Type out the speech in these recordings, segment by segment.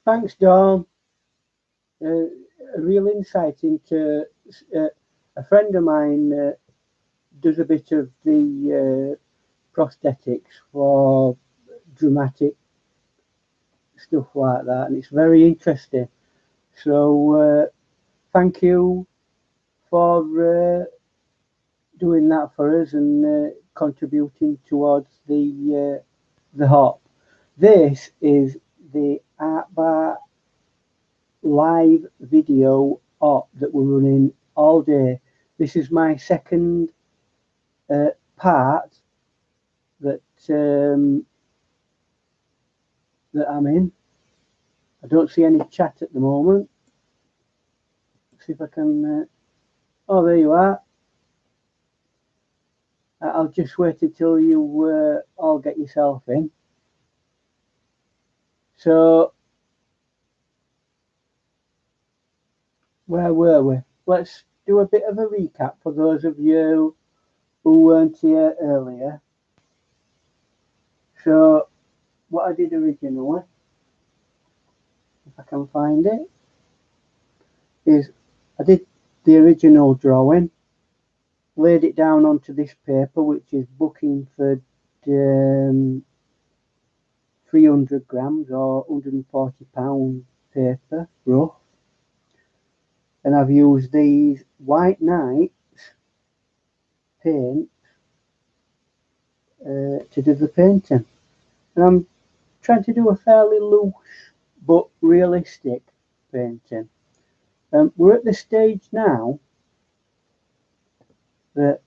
Thanks, Dawn. A real insight into a friend of mine does a bit of the prosthetics for dramatic stuff like that, and it's very interesting. So thank you for doing that for us and contributing towards the hop. This is the Art Bar live video op that we're running all day. This is my second part that that I'm in. I don't see any chat at the moment. Let's see if I can. Oh, there you are. I'll just wait until you all get yourself in. So, where were we? Let's do a bit of a recap for those of you who weren't here earlier. So, what I did originally, if I can find it, is I did the original drawing, laid it down onto this paper, which is Bookingford 300 grams or 140 pound paper, rough. And I've used these White Knights paints to do the painting. And I'm trying to do a fairly loose but realistic painting. We're at the stage now that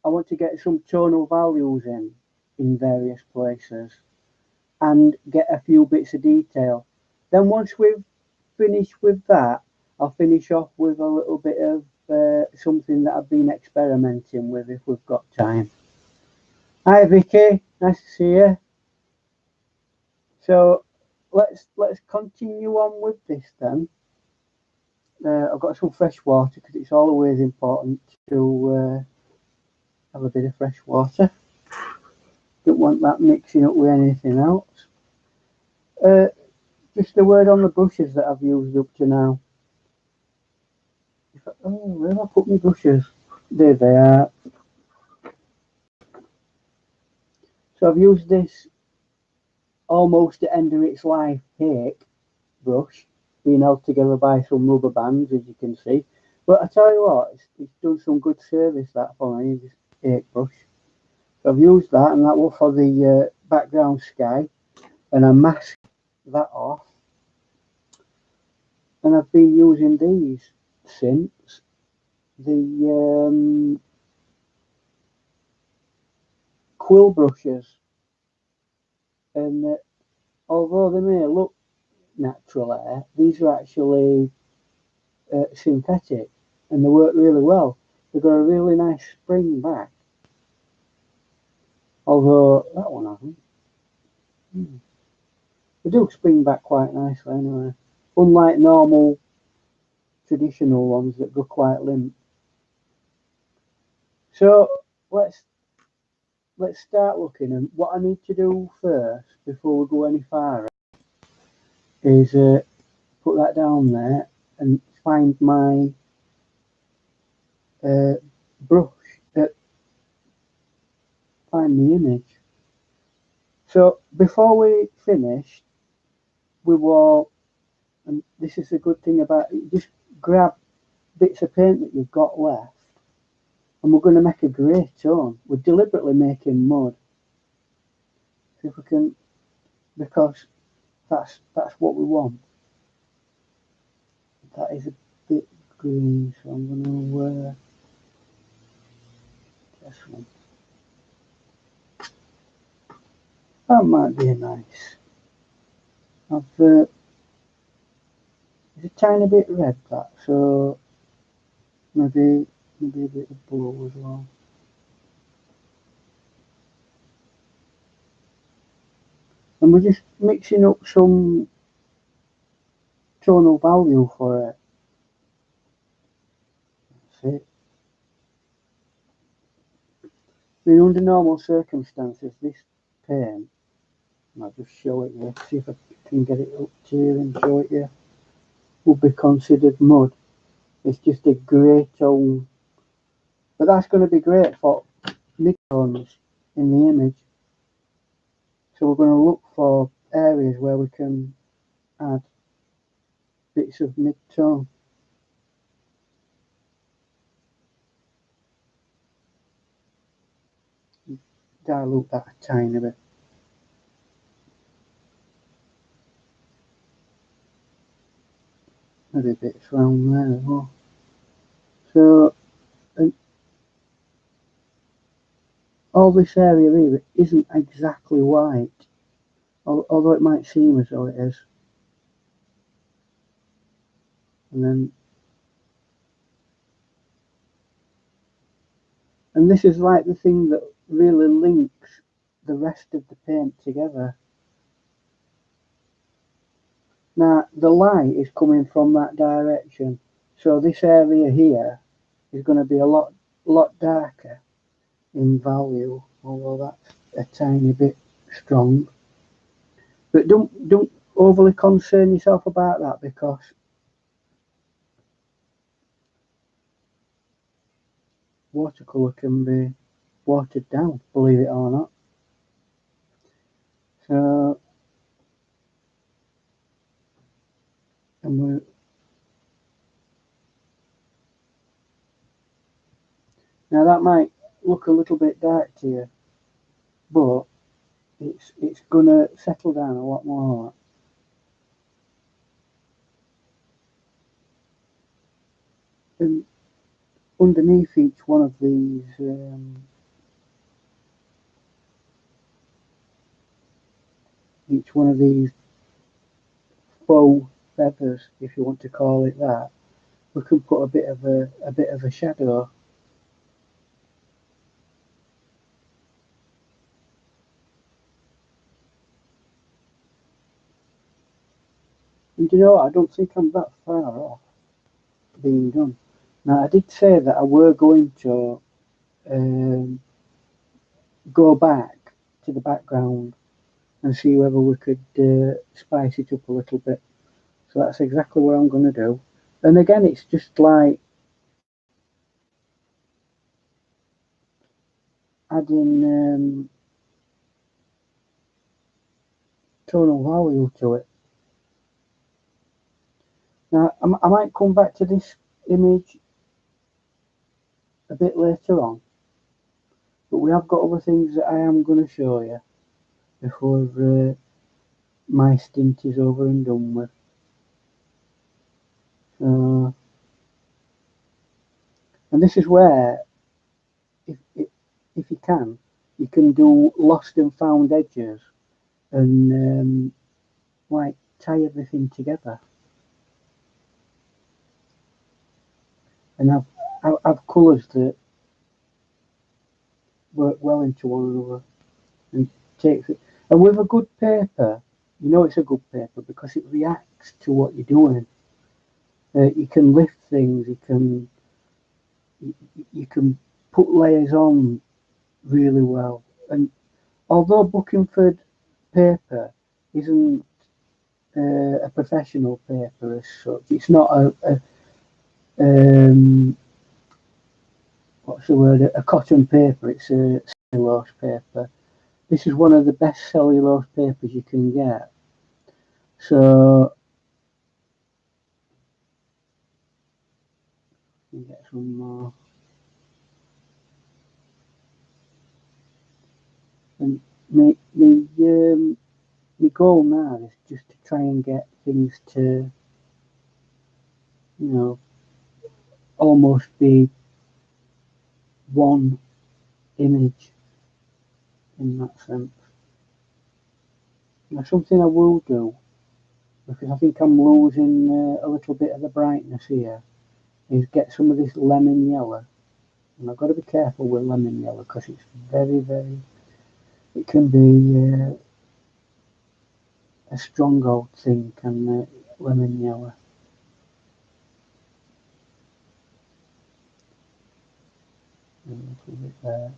I want to get some tonal values in various places and get a few bits of detail. Then once we've finished with that, I'll finish off with a little bit of something that I've been experimenting with if we've got time. Hi Vicky, nice to see you. So let's continue on with this then. I've got some fresh water because it's always important to have a bit of fresh water. Don't want that mixing up with anything else. Just a word on the brushes that I've used up to now. Where have I put my brushes? There they are. So I've used this almost at end of its life Hake brush, being held together by some rubber bands, as you can see. But I tell you what, it's done some good service that for me, this Hake brush. So I've used that, and that was for the background sky, and I masked that off. And I've been using these since, the quill brushes, and although they may look natural hair, these are actually synthetic, and they work really well. They've got a really nice spring back, although that one hasn't. They do spring back quite nicely anyway, unlike normal traditional ones that go quite limp. So let's start looking, and what I need to do first before we go any farther is put that down there and find my brush, find the image. So before we finish, we will, and this is the good thing about it, just grab bits of paint that you've got left, and we're going to make a grey tone. We're deliberately making mud. See if we can, because that's what we want. That is a bit green, so I'm going to wear this one. That might be nice. It's a tiny bit red, that, so maybe a bit of blue as well. And we're just mixing up some tonal value for it. That's it. I mean, under normal circumstances, this paint I'll just show it you, see if I can get it up to you and show it you. Would be considered mud. It's just a grey tone, but that's going to be great for mid-tones in the image. So we're going to look for areas where we can add bits of mid-tone. Dilute that a tiny bit. Maybe bits around there as well. So, and all this area here isn't exactly white, although it might seem as though it is. And this is like the thing that really links the rest of the paint together. Now the light is coming from that direction, so this area here is going to be a lot darker in value, although that's a tiny bit strong. But don't overly concern yourself about that, because watercolour can be watered down, believe it or not. So, and now that might look a little bit dark to you, but it's gonna settle down a lot more. And underneath each one of these faux feathers, if you want to call it that, we can put a bit of a shadow. And you know what? I don't think I'm that far off being done. Now I did say that I were going to um, go back to the background and see whether we could spice it up a little bit. So that's exactly what I'm going to do. And again, it's just like adding tonal value to it. Now, I might come back to this image a bit later on, but we have got other things that I am going to show you before my stint is over and done with. And this is where, if you can do lost and found edges and like tie everything together. And have colours that work well into one another and takes it. And with a good paper, you know it's a good paper because it reacts to what you're doing. You can lift things. You can put layers on really well. And although Buckingford paper isn't a professional paper as such, it's not a what's the word? A cotton paper. It's a cellulose paper. This is one of the best cellulose papers you can get. So you get some more. And my goal now is just to try and get things to, you know, almost be one image in that sense. Now something I will do, because I think I'm losing a little bit of the brightness here, is get some of this lemon yellow. And I've got to be careful with lemon yellow because it's very, it can be a strong old thing, can lemon yellow. A little bit there.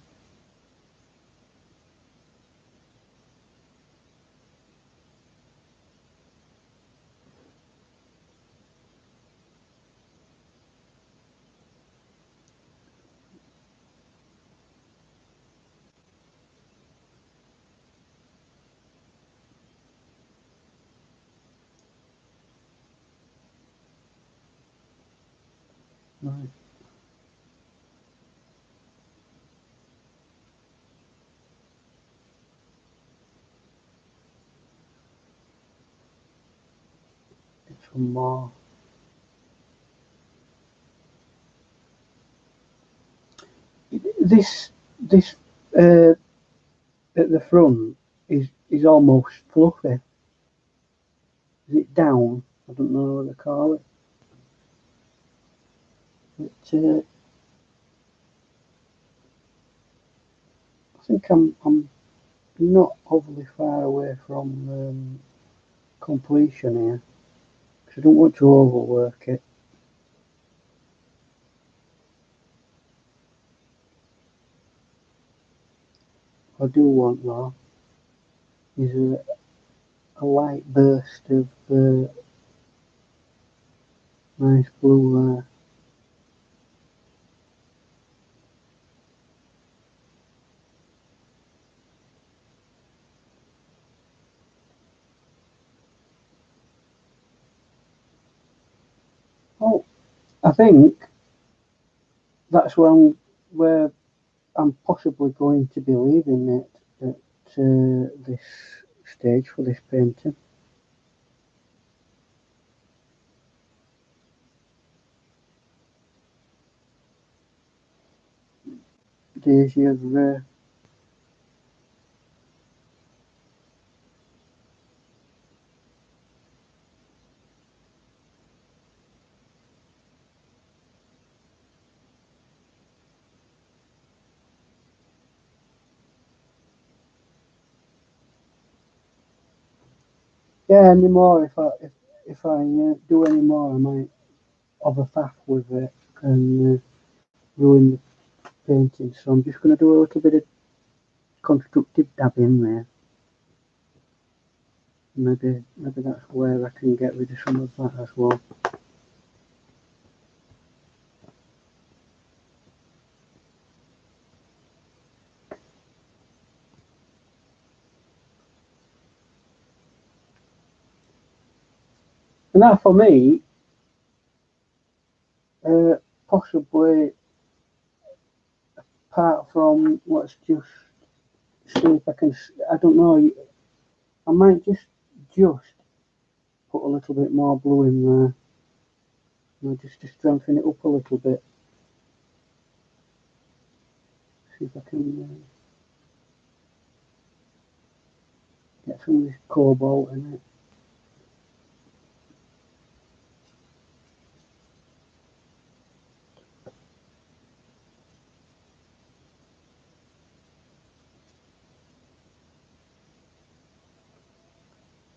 Right. Some more. This at the front is almost fluffy. Is it down? I don't know what to call it. But I think I'm not overly far away from completion here because I don't want to overwork it. What I do want though is a light burst of nice blue there. Oh, I think that's where I'm possibly going to be leaving it at this stage for this painting. There's your yeah. Any more? If I do any more, I might have a faff with it and ruin the painting. So I'm just going to do a little bit of constructive dabbing there. Maybe that's where I can get rid of some of that as well. And that for me, possibly apart from let's just see if I can. I don't know. I might just put a little bit more blue in there. Just to strengthen it up a little bit. See if I can get some of this cobalt in it.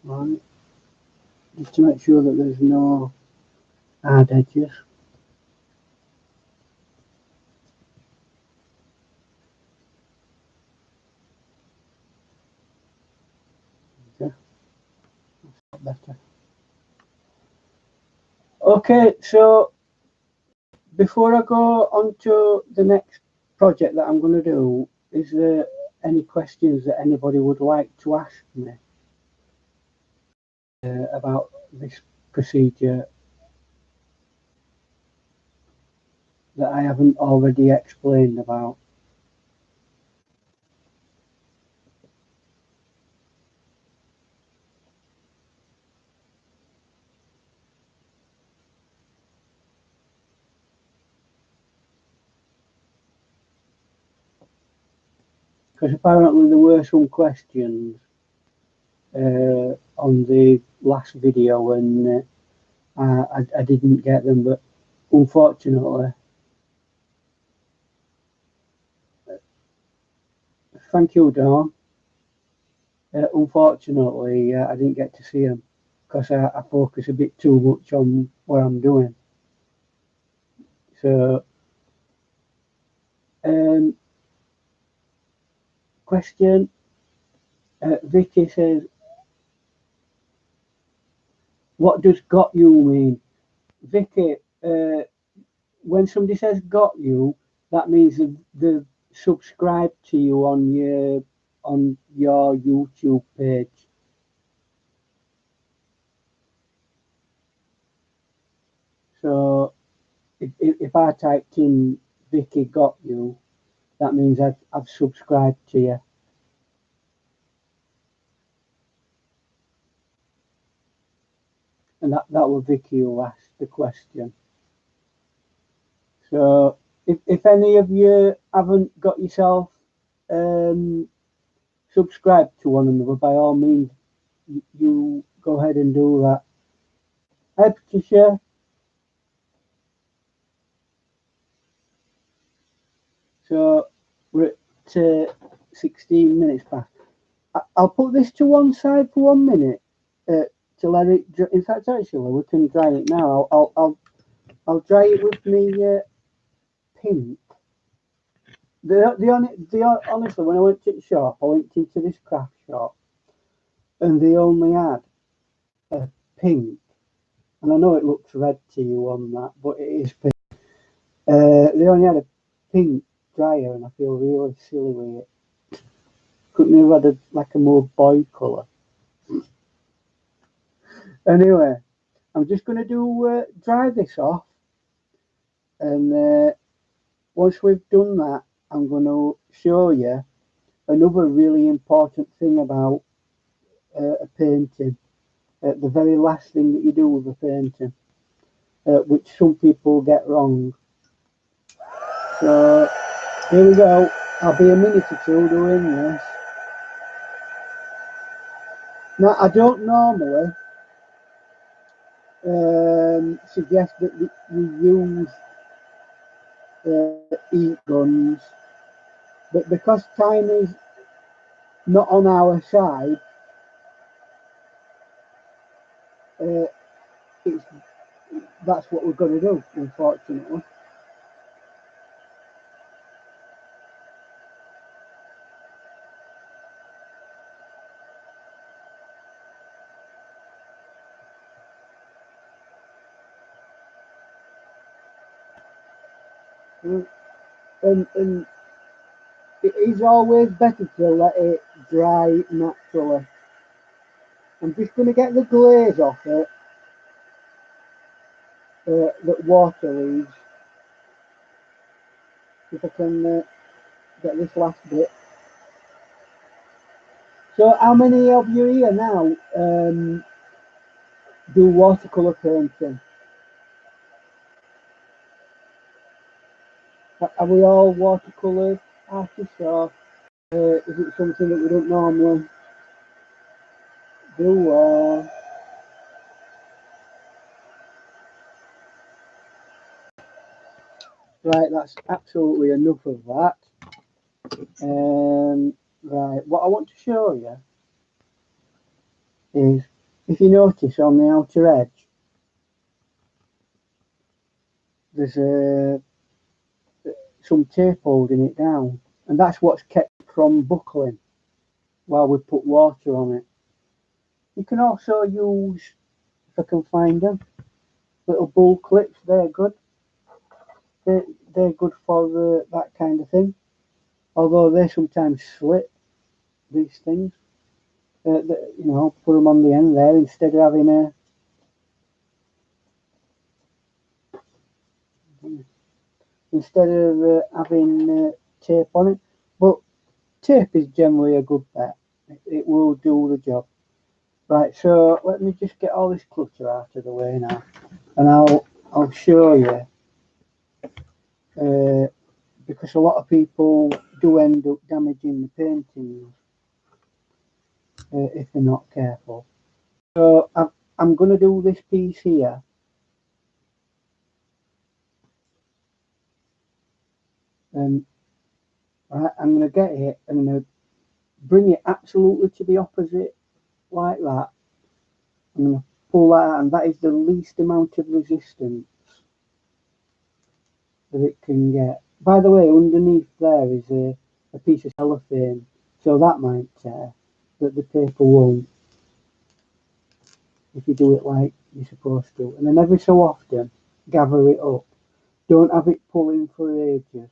Right. Just to make sure that there's no hard edges. Okay, that's better. Okay, so before I go on to the next project that I'm going to do, is there any questions that anybody would like to ask me about this procedure that I haven't already explained about? Because apparently there were some questions on the last video and I didn't get them, but unfortunately, thank you, Dawn. Unfortunately, I didn't get to see them because I focus a bit too much on what I'm doing. So, um, question. Vicky says, "What does got you mean?" Vicky, when somebody says "got you," that means they've subscribed to you on your YouTube page. So if I typed in Vicky got you, that means I've subscribed to you. And that was Vicky who asked the question. So if any of you haven't got yourself subscribed to one another, by all means, you go ahead and do that. Hi, Patricia. So we're at 16 minutes past. I'll put this to one side for 1 minute to let it. In fact, actually, we can dry it now. I'll dry it with me pink. Honestly, when I went to the shop, I went into this craft shop, and they only had a pink. And I know it looks red to you on that, but it is pink. They only had a pink dryer, and I feel really silly with it. Couldn't have had like a more boy colour. Anyway, I'm just going to do dry this off, and once we've done that, I'm going to show you another really important thing about a painting. The very last thing that you do with a painting, which some people get wrong. So here we go. I'll be a minute or two doing this. Now, I don't normally suggest that you use heat guns, but because time is not on our side, it's that's what we're going to do, unfortunately. And it is always better to let it dry naturally. I'm just going to get the glaze off it that water leaves. If I can get this last bit. So how many of you here now do watercolour painting? Are we all watercolour artists, or is it something that we don't normally do? Or right, that's absolutely enough of that. Right, what I want to show you is, if you notice on the outer edge, there's some tape holding it down, and that's what's kept from buckling while we put water on it. You can also use, if I can find them, little bull clips. They're good. They're good for that kind of thing. Although they sometimes slip, these things. You know, put them on the end there instead of having tape on it. But tape is generally a good bet. It will do the job. Right, so let me just get all this clutter out of the way now, and I'll show you. Because a lot of people do end up damaging the paintings if they're not careful. So I'm going to do this piece here. Right, I'm going to get it and I'm going to bring it absolutely to the opposite like that. I'm going to pull that out, and that is the least amount of resistance that it can get. By the way, underneath there is a piece of cellophane, so that might tear, but the paper won't if you do it like you're supposed to. And then every so often, gather it up. Don't have it pulling for ages.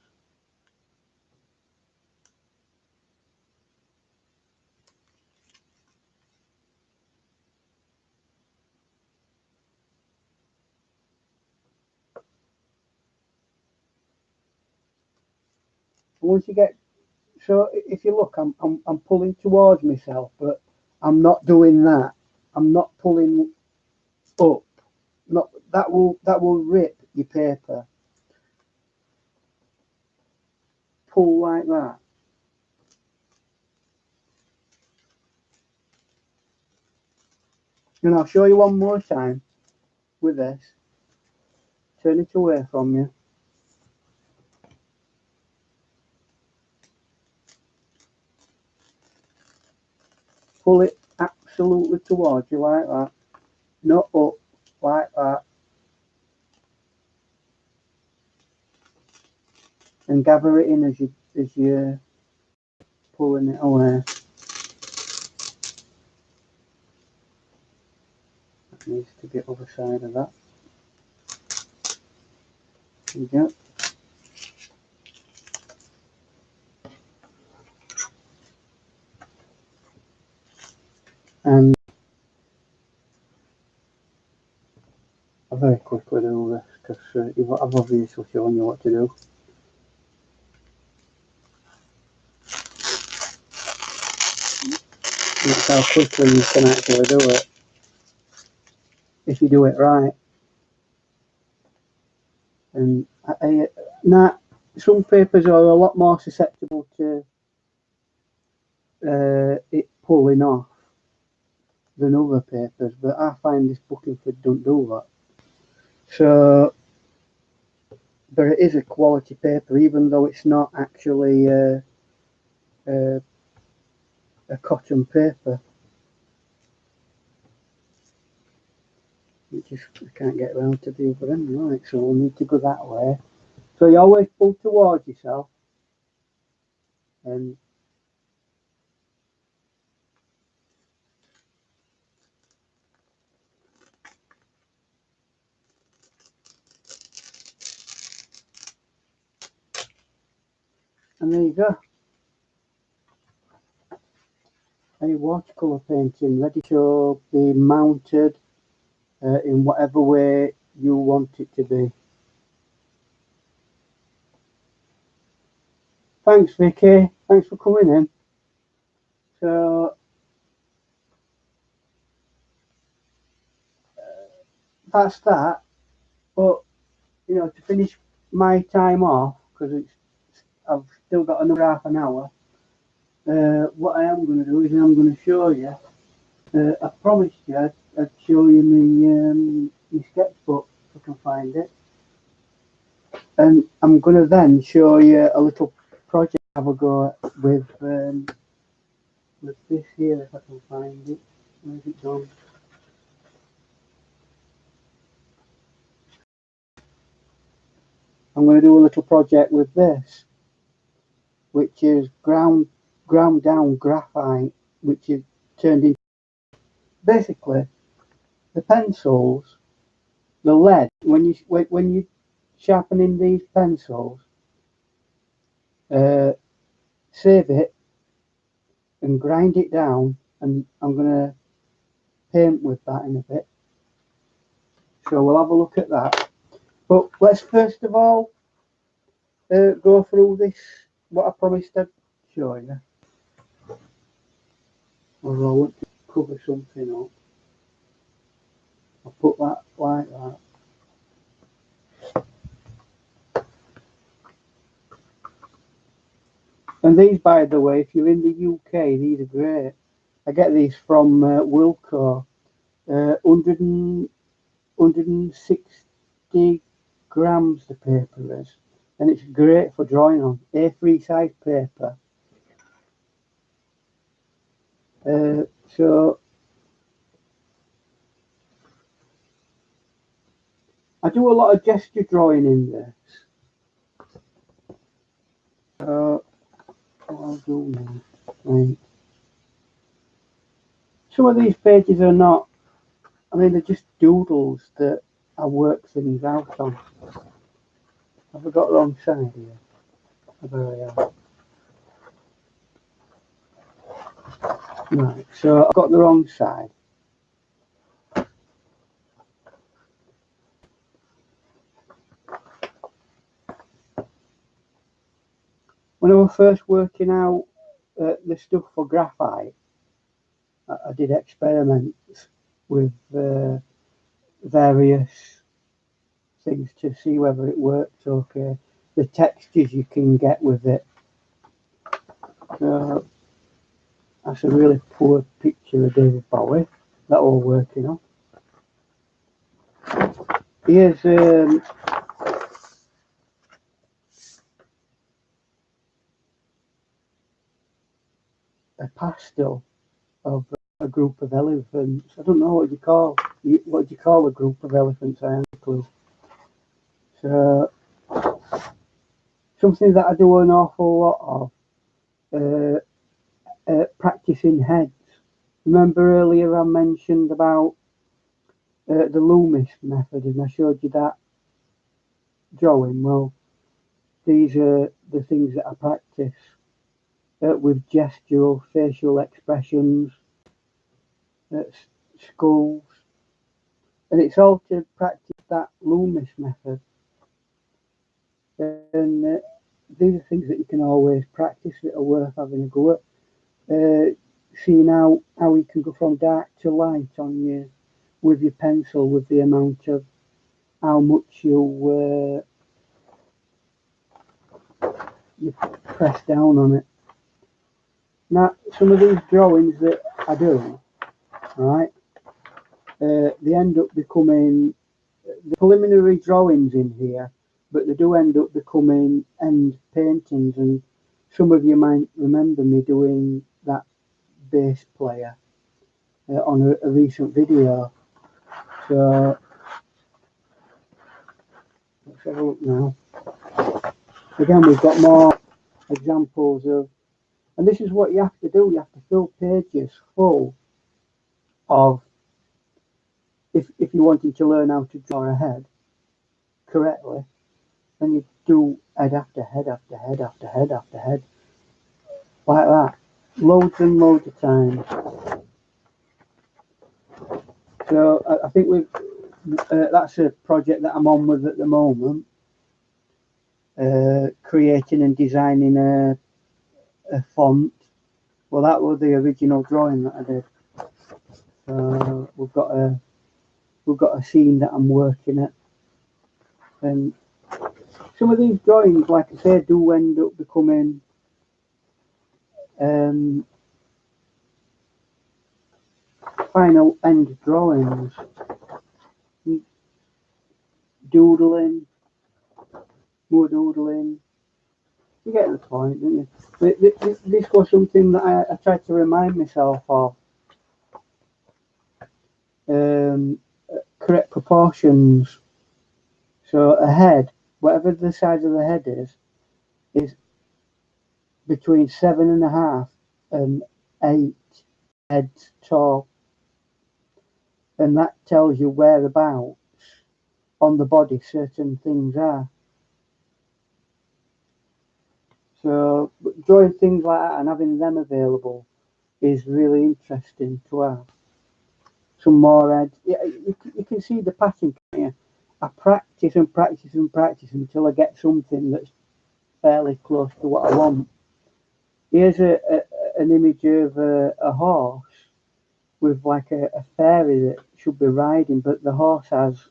Once you get, so if you look, I'm pulling towards myself, but I'm not doing that. I'm not pulling up. Not that will rip your paper. Pull like that. And I'll show you one more time with this. Turn it away from you. Pull it absolutely towards you like that. Not up, like that. And gather it in as you're pulling it away. That needs to be other side of that. There you go. And I'll very quickly do this because I've obviously shown you what to do. That's how quickly you can actually do it if you do it right. And now, some papers are a lot more susceptible to it pulling off than other papers, but I find this Bookingford don't do that. So, but it is a quality paper, even though it's not actually a cotton paper. I can't get around to the other end, right? So we'll need to go that way. So you always pull towards yourself, and there you go. A watercolour painting ready to be mounted in whatever way you want it to be. Thanks, Vicky. Thanks for coming in. So that's that. But you know, to finish my time off, because I've still got another half an hour. What I am going to do is I'm going to show you. I promised you I'd show you my sketchbook if I can find it, and I'm going to then show you a little project I have a go at with this here if I can find it. Where's it gone? I'm going to do a little project with this, which is ground down graphite, which is turned into basically the pencils, the lead. When you sharpening these pencils, save it and grind it down, and I'm going to paint with that in a bit. So we'll have a look at that. But let's first of all go through this, what I promised I'd show you. Although I want to cover something up. I'll put that like that. And these, by the way, if you're in the UK, these are great. I get these from Wilco. 160 grams the paper is, and it's great for drawing on A3 size paper. So I do a lot of gesture drawing in this. So what I'll do now, right. Some of these pages are not, I mean, they're just doodles that I work things out on. Have I got the wrong side here? There I am. Right, so I've got the wrong side. when I was first working out the stuff for graphite, I did experiments with various things to see whether it worked okay. The textures you can get with it. So that's a really poor picture of David Bowie that we're working on. Here's a pastel of a group of elephants. I don't know what you call a group of elephants. I haven't a clue. So something that I do an awful lot of, practicing heads. Remember earlier I mentioned about the Loomis method, and I showed you that drawing. Well, these are the things that I practice with gestural facial expressions, skulls, and it's all to practice that Loomis method. And these are things that you can always practice that are worth having a go at. Seeing how you can go from dark to light on you with your pencil, with the amount of how much you press down on it. Now, some of these drawings that I do, right, they end up becoming the preliminary drawings in here, but they do end up becoming end paintings, and some of you might remember me doing that bass player on a recent video. So let's have a look now. Again, we've got more examples of, and this is what you have to do. You have to fill pages full of, if you're wanting to learn how to draw a head correctly, then you do head after head after head after head after head, like that, loads and loads of times. So I think that's a project that I'm on with at the moment, creating and designing a font. Well, that was the original drawing that I did. So we've got a scene that I'm working at, and some of these drawings, like I say, do end up becoming final end drawings. Doodling, more doodling. You get the point, don't you? This was something that I tried to remind myself of. Correct proportions. So a head, whatever the size of the head is between 7.5 and 8 heads tall, and that tells you whereabouts on the body certain things are. So drawing things like that and having them available is really interesting to have. Some more heads. Yeah, you can see the pattern, can't you? I practice and practice and practice until I get something that's fairly close to what I want. Here's an image of a horse with like a fairy that should be riding, but the horse has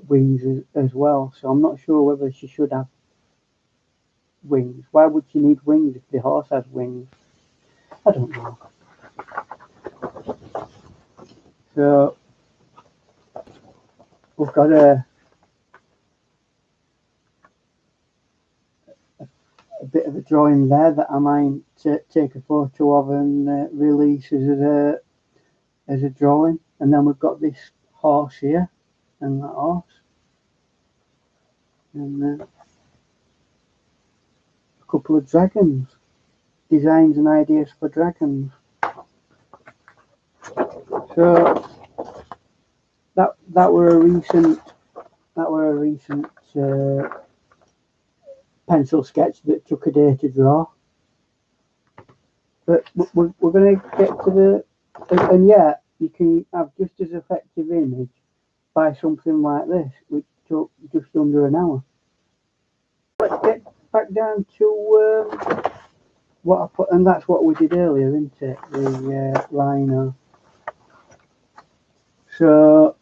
wings as well. So I'm not sure whether she should have wings. Why would she need wings if the horse has wings? I don't know. So we've got a bit of a drawing there that I might take a photo of and release as a drawing. And then we've got this horse here, and that horse, and a couple of dragons, designs and ideas for dragons. So that were a recent pencil sketch that took a day to draw. But we're going to get to the, and yeah, you can have just as effective image by something like this, which took just under an hour. Let's get back down to what I put, and that's what we did earlier, isn't it? The liner. So,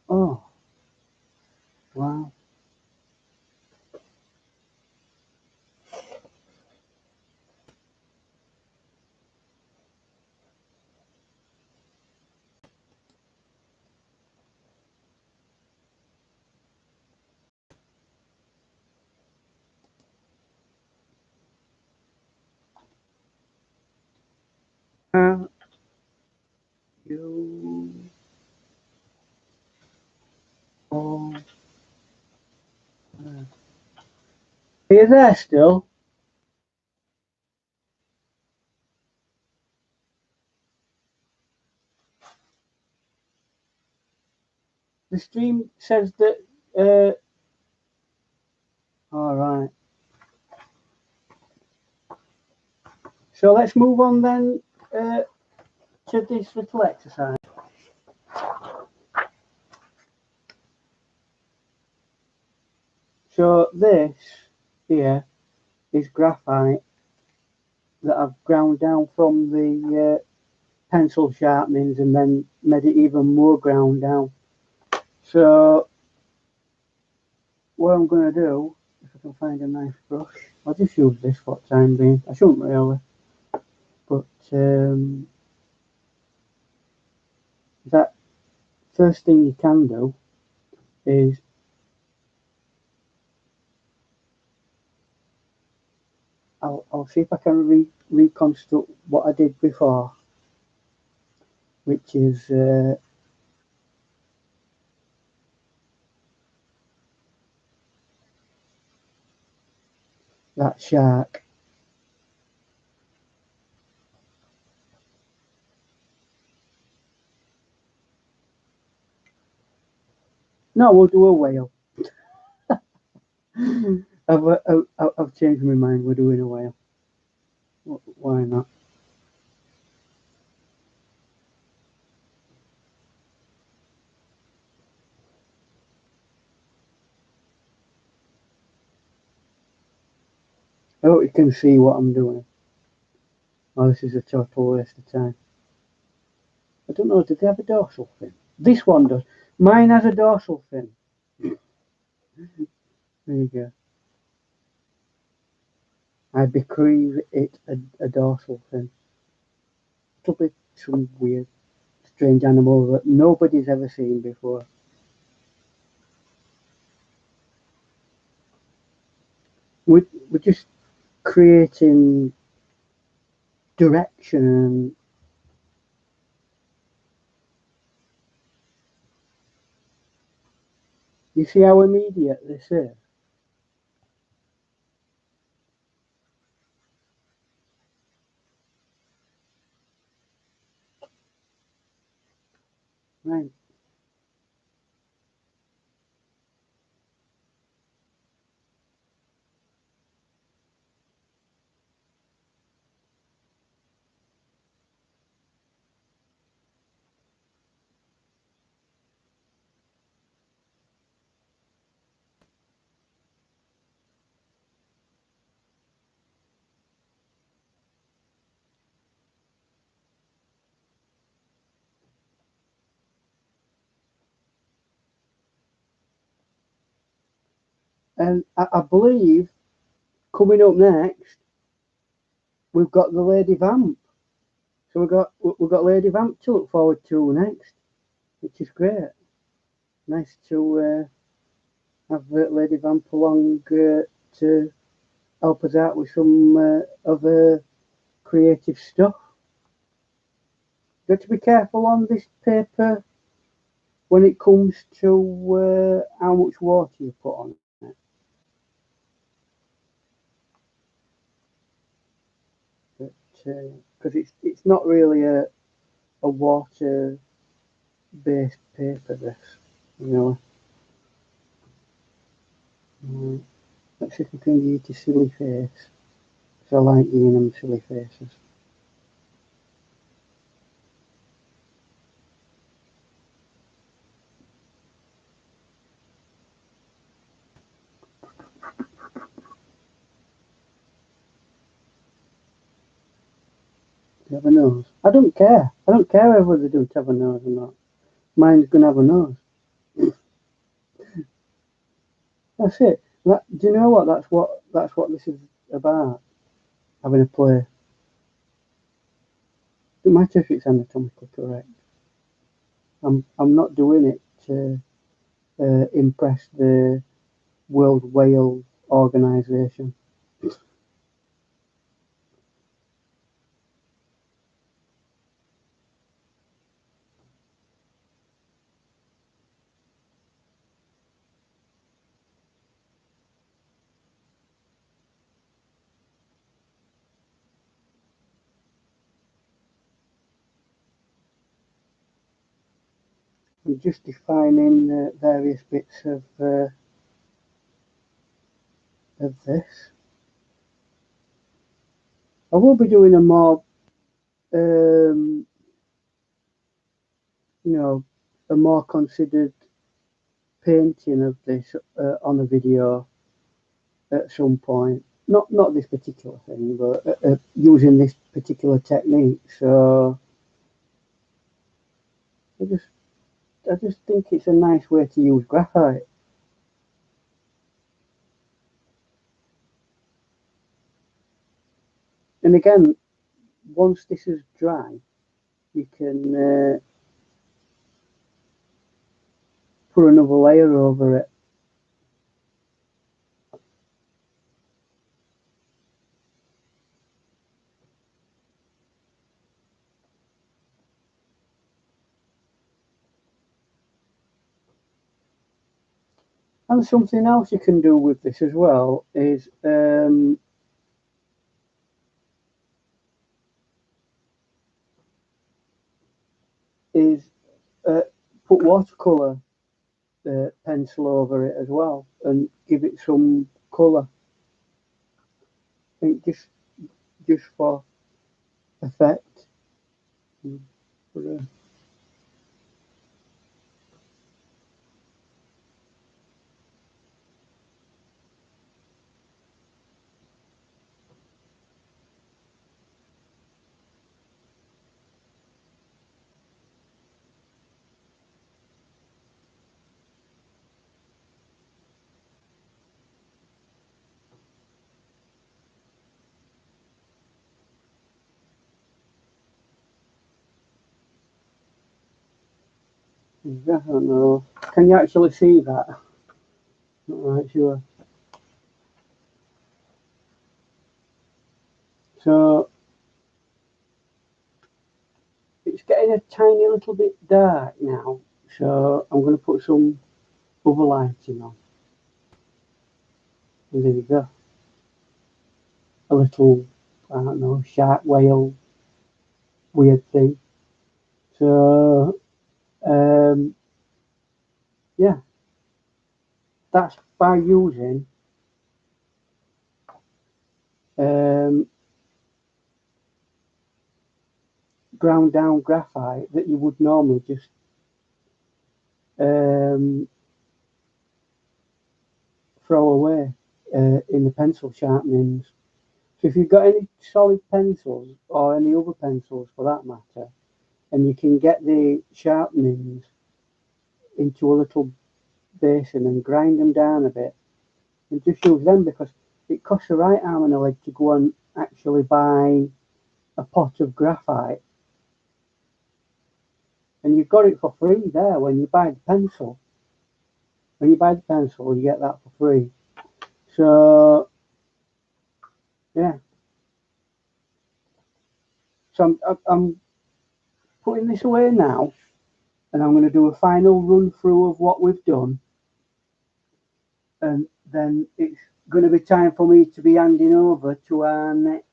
oh, wow. You, oh, are you there still? The stream says that. All right. So let's move on then to this little exercise. So this here is graphite that I've ground down from the pencil sharpenings and then made it even more ground down. So what I'm going to do, if I can find a nice brush, I'll just use this for the time being. I shouldn't really, but that first thing you can do is I'll see if I can reconstruct what I did before, which is that shark. No, we'll do a whale. I've changed my mind. We're doing a whale. Why not? I hope you can see what I'm doing. Oh, this is a total waste of time. I don't know, did they have a dorsal fin? This one does. Mine has a dorsal fin. There you go. I bequeath it a dorsal fin. It'll be some weird, strange animal that nobody's ever seen before. We're just creating direction. You see how immediate this is? Right. And I believe coming up next, we've got the Lady Vamp. So we've got Lady Vamp to look forward to next, which is great. Nice to have Lady Vamp along to help us out with some other creative stuff. Got to be careful on this paper when it comes to how much water you put on it. Because it's not really a water based paper, this, you know. Let's see if we can get a silly face. So I like giving them silly faces. Do you have a nose? I don't care. I don't care whether they don't have a nose or not. Mine's gonna have a nose. That's it. Do you know what? That's what this is about. Having a play. It doesn't matter if it's anatomically correct. I'm not doing it to impress the World Whale Organisation. I'm just defining various bits of this. I will be doing a more, a more considered painting of this on a video at some point. Not this particular thing, but using this particular technique. So I just think it's a nice way to use graphite. And again, once this is dry, you can put another layer over it. And something else you can do with this as well is put watercolour pencil over it as well and give it some colour. I think just for effect. But, I don't know. Can you actually see that? Not right sure. So it's getting a tiny little bit dark now. So I'm going to put some other lighting on. And there we go. A little, I don't know, shark whale weird thing. So yeah, that's by using um, ground down graphite that you would normally just um, throw away in the pencil sharpenings. So if you've got any solid pencils or any other pencils for that matter, and you can get the sharpenings into a little basin and grind them down a bit, and just use them because it costs a right arm and a leg to go and actually buy a pot of graphite, and you've got it for free there when you buy the pencil. When you buy the pencil, you get that for free. So yeah, so I'm putting this away now, and I'm going to do a final run through of what we've done, and then it's going to be time for me to be handing over to our next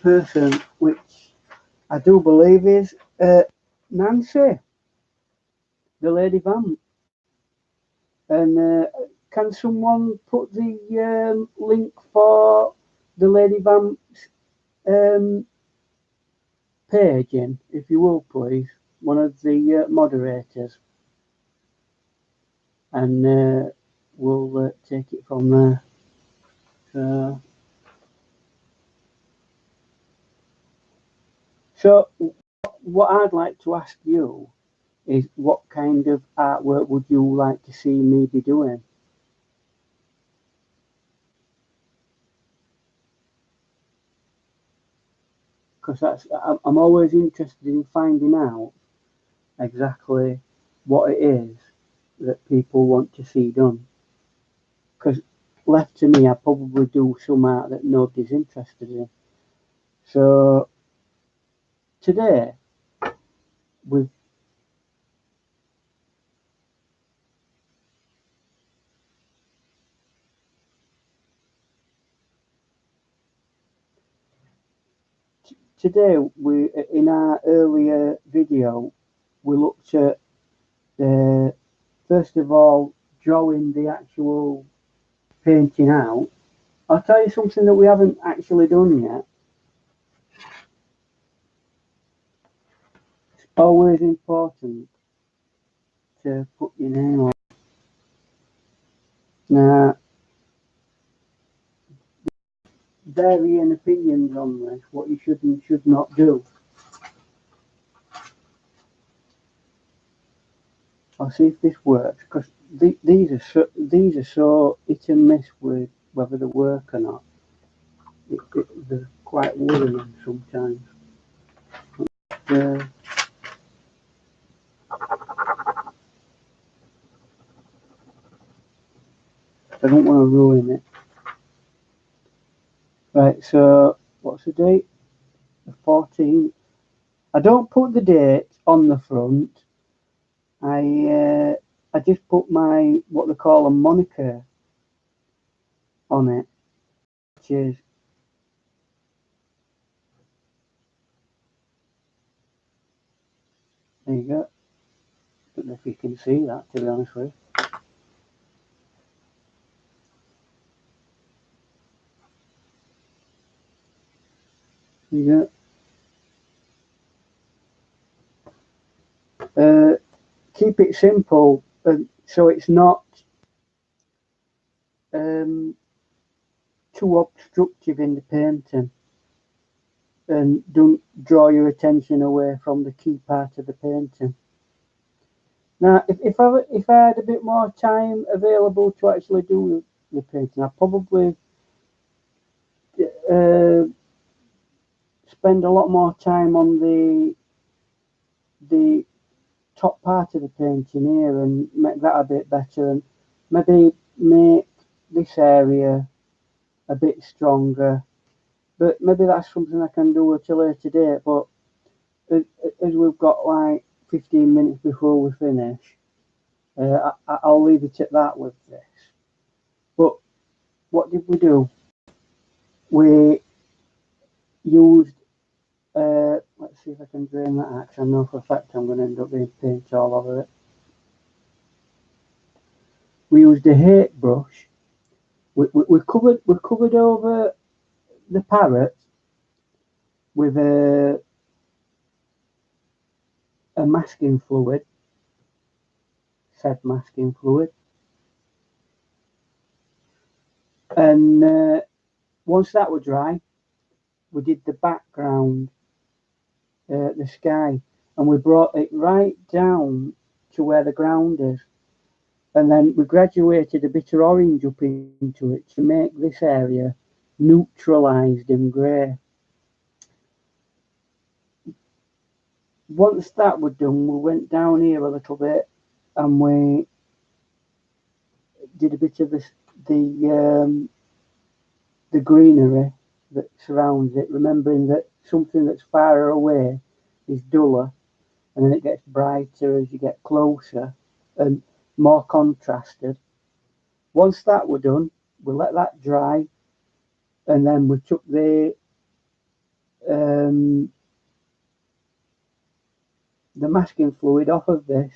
person, which I do believe is Nancy, the Lady Vamp. And can someone put the link for the Lady Vamp's page in, if you will, please? One of the moderators. And we'll take it from there. So, So what I'd like to ask you is, what kind of artwork would you like to see me be doing? Because I'm always interested in finding out exactly what it is that people want to see done. Because left to me, I probably do some art that nobody's interested in. So today, with today we in our earlier video, we looked at first of all drawing the actual painting out. I'll tell you something that we haven't actually done yet. It's always important to put your name on. Now, varying opinions on this, what you should and should not do. I'll see if this works, because these are so hit and miss with whether they work or not. They're quite worrying sometimes. Uh, I don't want to ruin it. Right, so what's the date? The 14th. I don't put the date on the front. I just put my what they call a moniker on it, which is there you go. Don't know if you can see that, to be honest with you. There you go. Keep it simple, so it's not um, too obstructive in the painting, and don't draw your attention away from the key part of the painting. Now, if I had a bit more time available to actually do the painting, I'd probably uh, spend a lot more time on the top part of the painting here and make that a bit better, and maybe make this area a bit stronger. But maybe that's something I can do at a later date. But as we've got like 15 minutes before we finish, I'll leave it at that with this. But what did we do? We used, let's see if I can drain that axe. I know for a fact I'm going to end up being paint all over it. We used a hate brush. We covered over the parrot with a masking fluid, said masking fluid, and once that was dry, we did the background, the sky, and we brought it right down to where the ground is, and then we graduated a bit of orange up into it to make this area neutralised and grey. Once that was done, we went down here a little bit and we did a bit of the greenery that surrounds it, remembering that something that's far away is duller, and then it gets brighter as you get closer and more contrasted. Once that were done, we let that dry, and then we took um, the masking fluid off of this,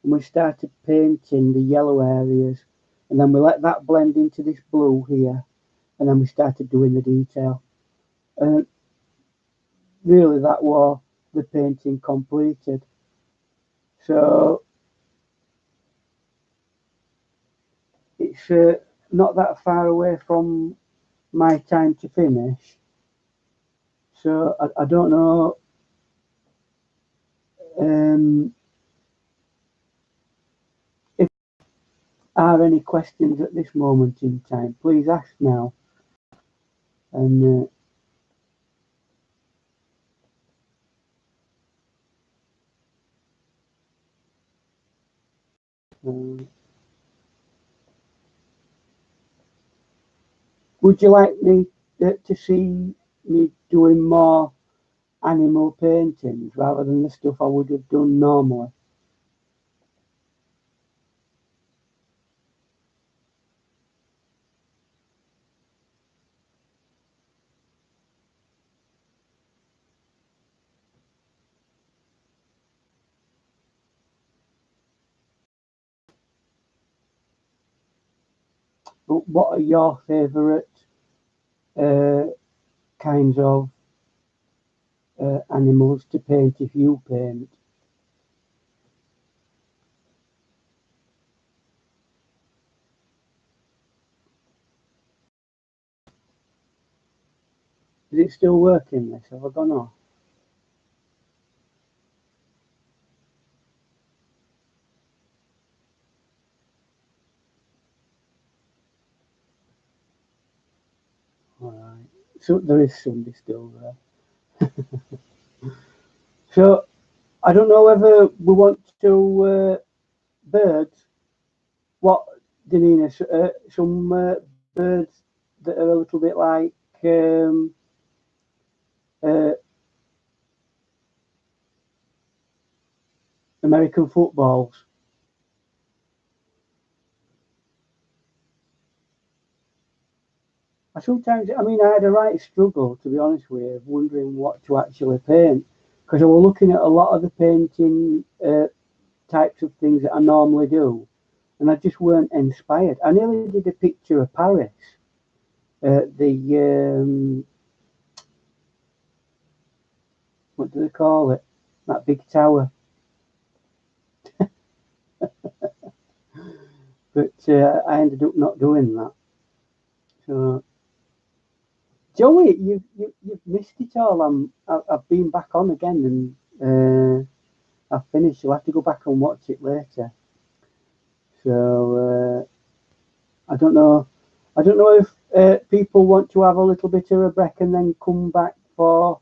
and we started painting the yellow areas, and then we let that blend into this blue here, and then we started doing the detail. And really, that was the painting completed. So it's not that far away from my time to finish. So I don't know if there are any questions at this moment in time, please ask now. And would you like me to see me doing more animal paintings rather than the stuff I would have done normally? But what are your favourite kinds of animals to paint if you paint? Is it still working, this? Have I gone off? Alright. So there is somebody still there. So I don't know whether we want to birds. What, Danina? Some birds that are a little bit like uh, American footballs. I mean, I had a right struggle, to be honest with you, wondering what to actually paint, because I was looking at a lot of the painting types of things that I normally do, and I just weren't inspired. I nearly did a picture of Paris, what do they call it? That big tower. But I ended up not doing that. So, Joey, you've missed it all. I've been back on again, and I've finished. You'll have to go back and watch it later. So I don't know. I don't know if people want to have a little bit of a break and then come back for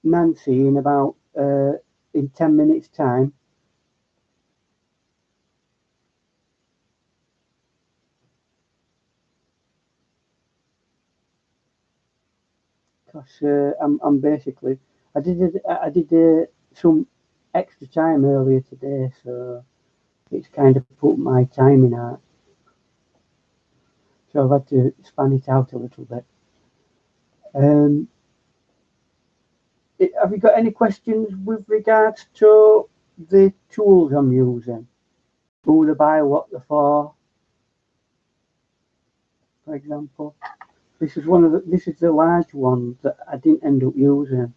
Nancy in about in 10 minutes' time. Because I'm basically I did some extra time earlier today, so it's kind of put my timing out. So I've had to span it out a little bit. Um, have you got any questions with regards to the tools I'm using? Who to buy, what they're for example. This is the large one that I didn't end up using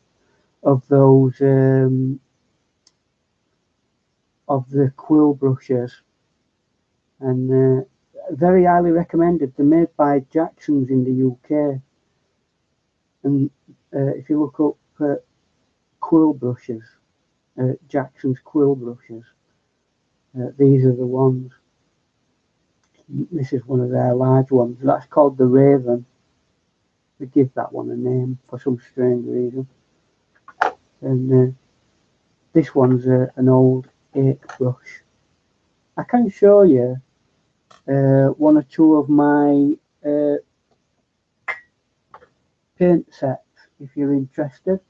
of those of the quill brushes, and very highly recommended. They're made by Jackson's in the UK, and if you look up quill brushes, Jackson's quill brushes, these are the ones. This is one of their large ones. That's called the Raven. They give that one a name for some strange reason. And this one's an old 8 brush. I can show you one or two of my paint sets if you're interested,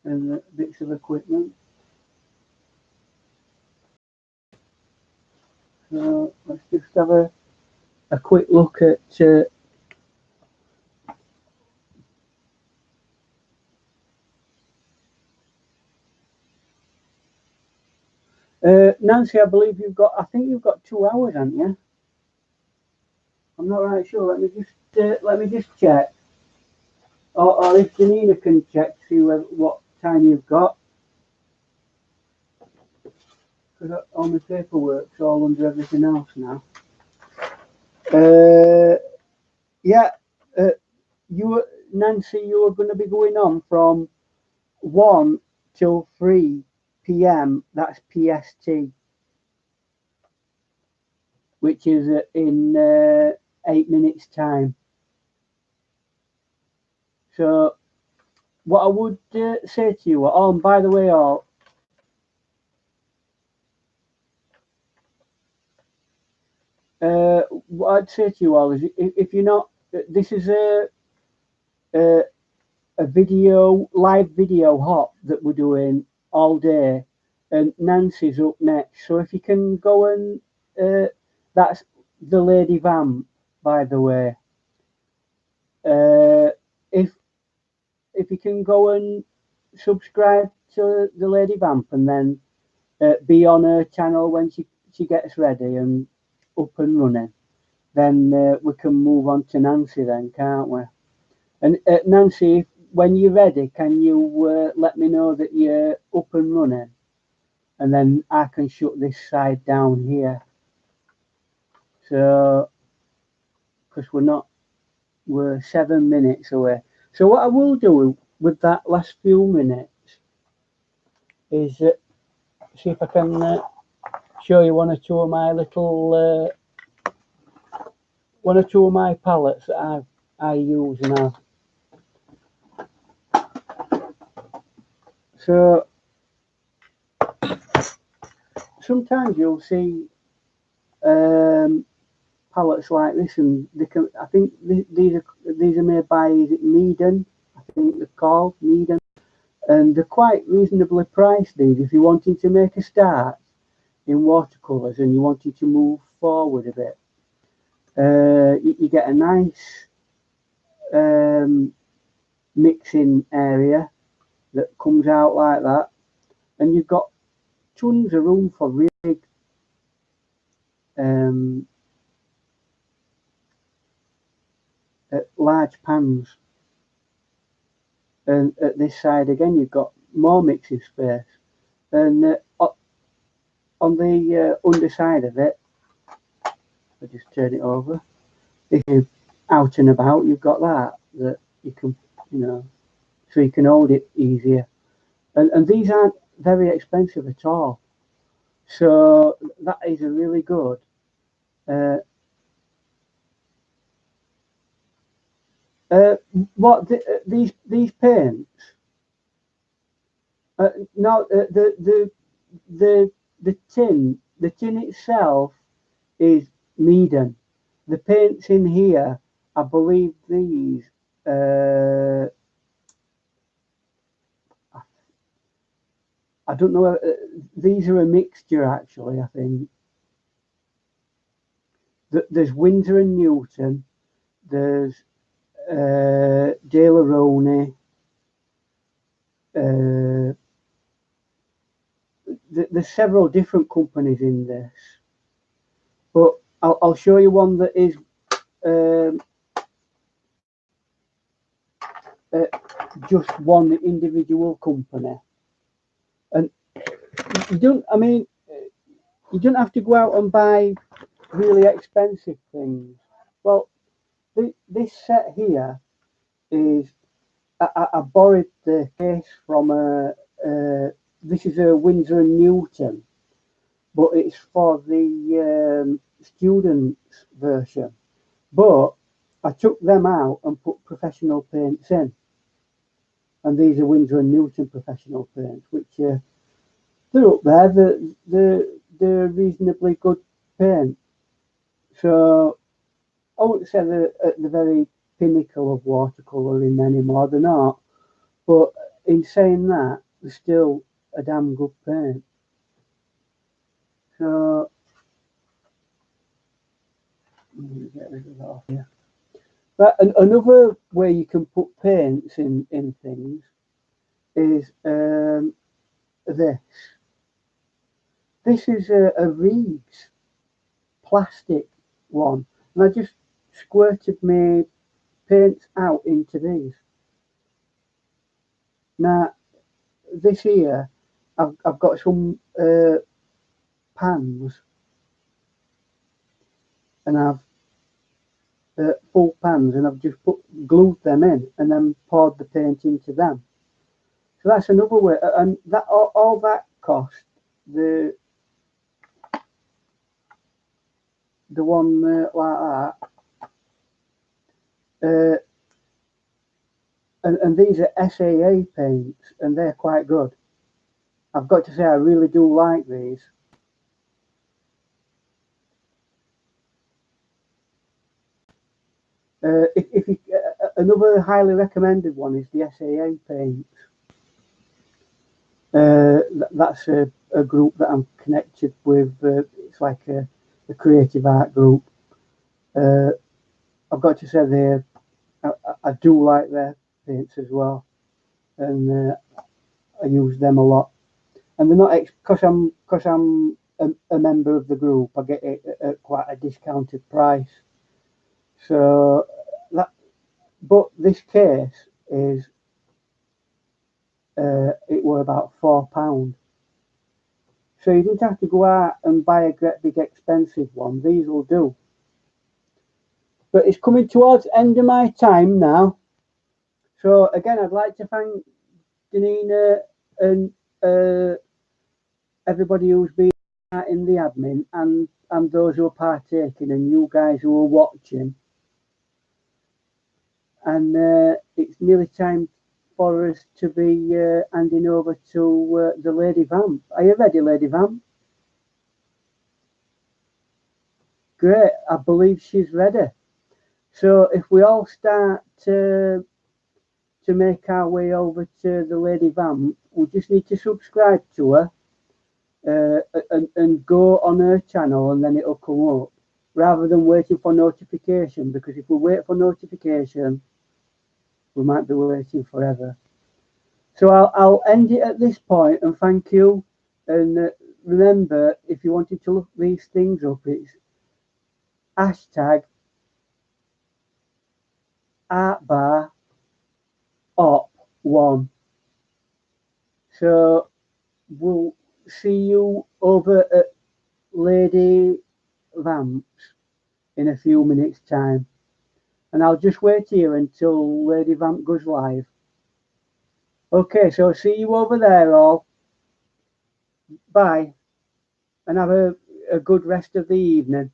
and bits of equipment. So let's just have a quick look at Nancy. I think you've got 2 hours, haven't you? I'm not right sure. Let me just check. Or if Janina can check, see what time you've got. Because all my paperwork's all under everything else now. Yeah, Nancy, you were going to be going on from 1 till 3 p.m. That's PST, which is in 8 minutes time. So what I would say to you all, and by the way, all, what I'd say to you all is, if you're not, this is a live video hop that we're doing all day, and Nancy's up next. So if you can go and that's the Lady Vamp, by the way. If you can go and subscribe to the Lady Vamp, and then be on her channel when she gets ready and up and running, then we can move on to Nancy then, can't we? And Nancy, when you're ready, can you let me know that you're up and running, and then I can shut this side down here. So, because we're 7 minutes away. So what I will do with that last few minutes is see if I can show you one or two of my little one or two of my palettes that I use now. So sometimes you'll see palettes like this, and they can. I think these are made by, is it Meaden? I think they're called Meaden, and they're quite reasonably priced. These, if you're wanting to make a start in watercolours and you wanted to move forward a bit, you get a nice mixing area that comes out like that, and you've got tons of room for really big large pans. And at this side again, you've got more mixing space, and on the underside of it, I just turn it over. If you're out and about, you've got that you can, so you can hold it easier. And these aren't very expensive at all, so that is a really good. These paints? No, the tin itself is Meaden. The paints in here, I believe these. I don't know. These are a mixture, actually. I think there's Winsor and Newton. There's De La Rone. There's several different companies in this, but I'll show you one that is just one individual company, and you don't. I mean, you don't have to go out and buy really expensive things. Well, this set here is. I borrowed the case from this is a Winsor and Newton, but it's for the students version. But I took them out and put professional paints in, and these are Winsor and Newton professional paints, which they're up there. They're reasonably good paint. So I wouldn't say they're at the very pinnacle of watercolouring anymore. They're not. But in saying that, they're still a damn good paint. So let me get rid of that off here. But another way you can put paints in things is this. This is a Reeves plastic one, and I just squirted my paints out into these. Now this here, I've got some pans, and I've full pans, and I've just glued them in and then poured the paint into them. So that's another way, and that all that cost, the one like that, and these are SAA paints, and they're quite good. I've got to say, I really do like these. If you, another highly recommended one is the SAA paints. That's a group that I'm connected with. It's like a creative art group. I've got to say, I do like their paints as well, and I use them a lot. And they're not because I'm a member of the group. I get it at quite a discounted price. So that, but this case is it were about £4. So you didn't have to go out and buy a great big expensive one. These will do. But it's coming towards the end of my time now. So again, I'd like to thank Danina and everybody who's been in the admin, and those who are partaking, and you guys who are watching. And it's nearly time for us to be handing over to the Lady Vamp. Are you ready, Lady Vamp? Great, I believe she's ready. So if we all start to make our way over to the Lady Vamp, we just need to subscribe to her and go on her channel, and then it'll come up, rather than waiting for notification, because if we wait for notification, we might be waiting forever. So I'll end it at this point, and thank you. And remember, if you wanted to look these things up, it's hashtag artbar op1. So we'll see you over at Lady Vamp's in a few minutes' time. And I'll just wait here until Lady Vamp goes live. Okay, so see you over there all. Bye. And have a good rest of the evening.